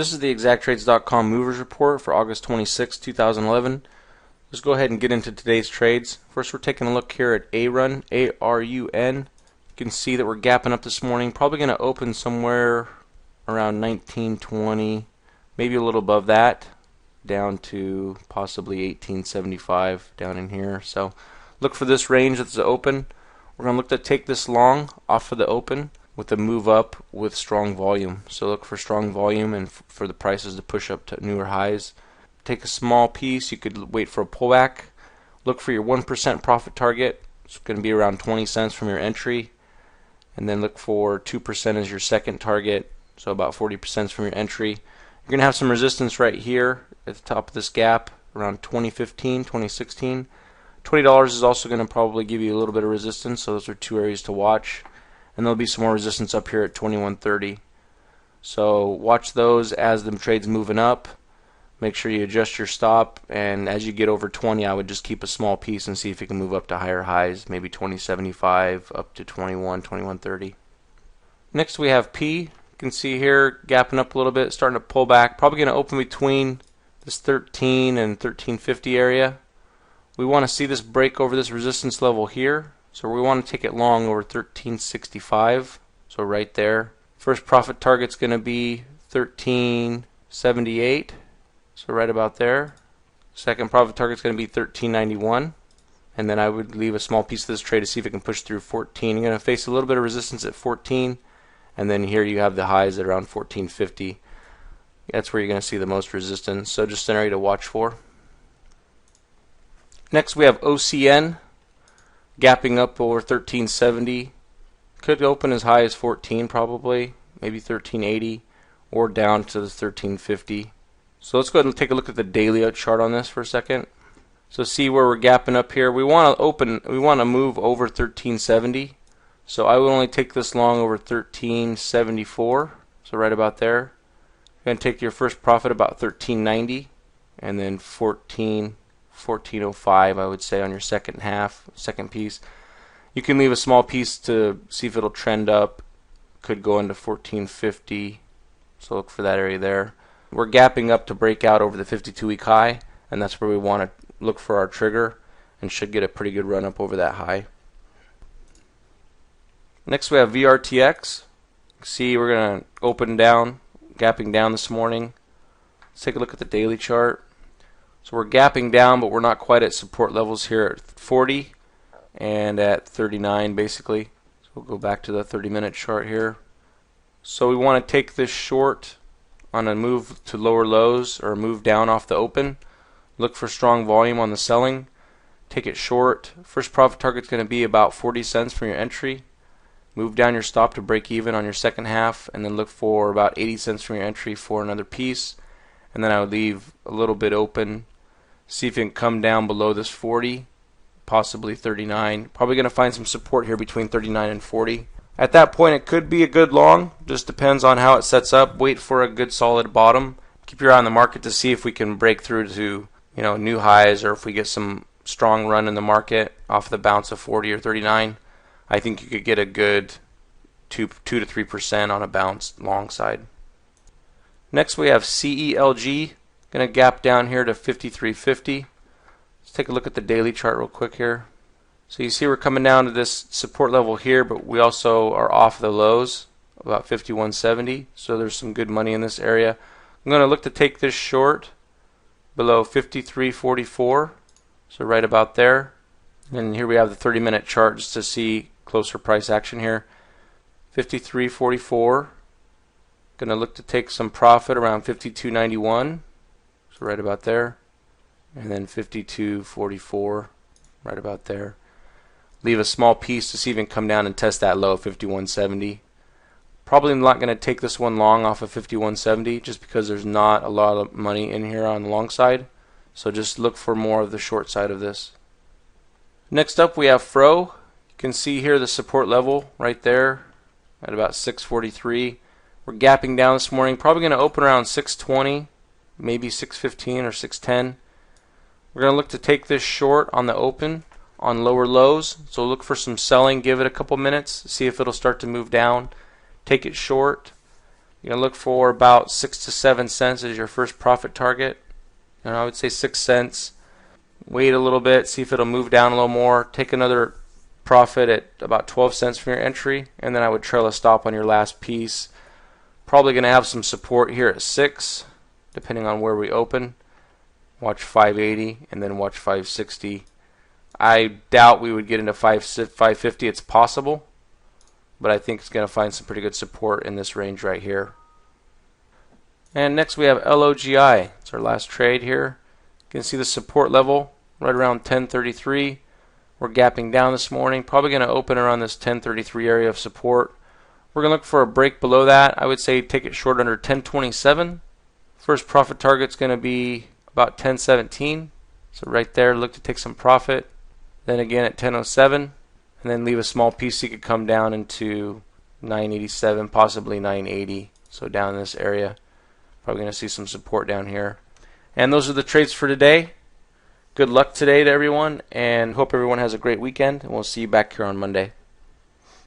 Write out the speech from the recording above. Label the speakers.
Speaker 1: This is the ExactTrades.com movers report for August 26, 2011. Let's go ahead and get into today's trades. First, we're taking a look here at ARUN, A-R-U-N. You can see that we're gapping up this morning. Probably going to open somewhere around 1920, maybe a little above that, down to possibly 1875 down in here. So look for this range that's open. We're going to look to take this long off of the open with a move up with strong volume. So look for strong volume and for the prices to push up to newer highs. Take a small piece. You could wait for a pullback. Look for your 1% profit target. It's going to be around 20 cents from your entry. And then look for 2% as your second target. So about 40% from your entry. You're going to have some resistance right here at the top of this gap around 2015, 2016. $20 is also going to probably give you a little bit of resistance. So those are two areas to watch. And there'll be some more resistance up here at 2130. So watch those as the trade's moving up. Make sure you adjust your stop, and as you get over 20, I would just keep a small piece and see if you can move up to higher highs, maybe 2075 up to 2130. Next we have P. You can see here gapping up a little bit, starting to pull back. Probably going to open between this 13 and 1350 area. We want to see this break over this resistance level here. So we want to take it long over 1365. So right there. First profit target's going to be 1378. So right about there. Second profit target's going to be 1391. And then I would leave a small piece of this trade to see if it can push through 14. You're going to face a little bit of resistance at 14. And then here you have the highs at around 1450. That's where you're going to see the most resistance. So just an area to watch for. Next we have OCN. Gapping up over 1370. Could open as high as 14 probably, maybe 1380, or down to the 1350. So let's go ahead and take a look at the daily chart on this for a second. So see where we're gapping up here. We want to move over 1370. So I will only take this long over 1374. So right about there. You're going to take your first profit about 1390, and then 1405 I would say on your second piece. You can leave a small piece to see if it'll trend up. Could go into 1450, so look for that area there. We're gapping up to break out over the 52-week high, and that's where we want to look for our trigger, and should get a pretty good run up over that high. Next we have VRTX. See, we're going to open down, gapping down this morning. Let's take a look at the daily chart. So we're gapping down, but we're not quite at support levels here at 40 and at 39 basically. So we'll go back to the 30-minute chart here. So we want to take this short on a move to lower lows or a move down off the open. Look for strong volume on the selling. Take it short. First profit target is going to be about 40 cents from your entry. Move down your stop to break even on your second half, and then look for about 80 cents from your entry for another piece. And then I would leave a little bit open. See if you can come down below this 40, possibly 39. Probably going to find some support here between 39 and 40. At that point, it could be a good long. Just depends on how it sets up. Wait for a good solid bottom. Keep your eye on the market to see if we can break through to new highs, or if we get some strong run in the market off the bounce of 40 or 39. I think you could get a good 2 to 3% on a bounce long side. Next we have CELG. Going to gap down here to 53.50. Let's take a look at the daily chart real quick here. So you see we're coming down to this support level here, but we also are off the lows, about 51.70. So there's some good money in this area. I'm going to look to take this short below 53.44. So right about there. And here we have the 30-minute chart just to see closer price action here. 53.44. Going to look to take some profit around 52.91. So right about there. And then 52.44, right about there. Leave a small piece to see if you can come down and test that low of 51.70. Probably not going to take this one long off of 51.70 just because there's not a lot of money in here on the long side. So just look for more of the short side of this. Next up we have FRO. You can see here the support level right there at about 643. We're gapping down this morning. Probably going to open around 620, maybe 615 or 610. We're going to look to take this short on the open on lower lows. So look for some selling. Give it a couple minutes. See if it'll start to move down. Take it short. You're going to look for about 6 to 7 cents as your first profit target. And I would say 6 cents. Wait a little bit, see if it'll move down a little more. Take another profit at about 12 cents from your entry, and then I would trail a stop on your last piece. Probably going to have some support here at 6, depending on where we open. Watch 580 and then watch 560. I doubt we would get into 550. It's possible, but I think it's going to find some pretty good support in this range right here. And next we have LOGI. It's our last trade here. You can see the support level right around 1033. We're gapping down this morning. Probably going to open around this 1033 area of support. We're going to look for a break below that. I would say take it short under 1027. First profit target's going to be about 1017. So right there, look to take some profit. Then again at 1007. And then leave a small piece so you could come down into 987, possibly 980. So down in this area. Probably going to see some support down here. And those are the trades for today. Good luck today to everyone, and hope everyone has a great weekend, and we'll see you back here on Monday.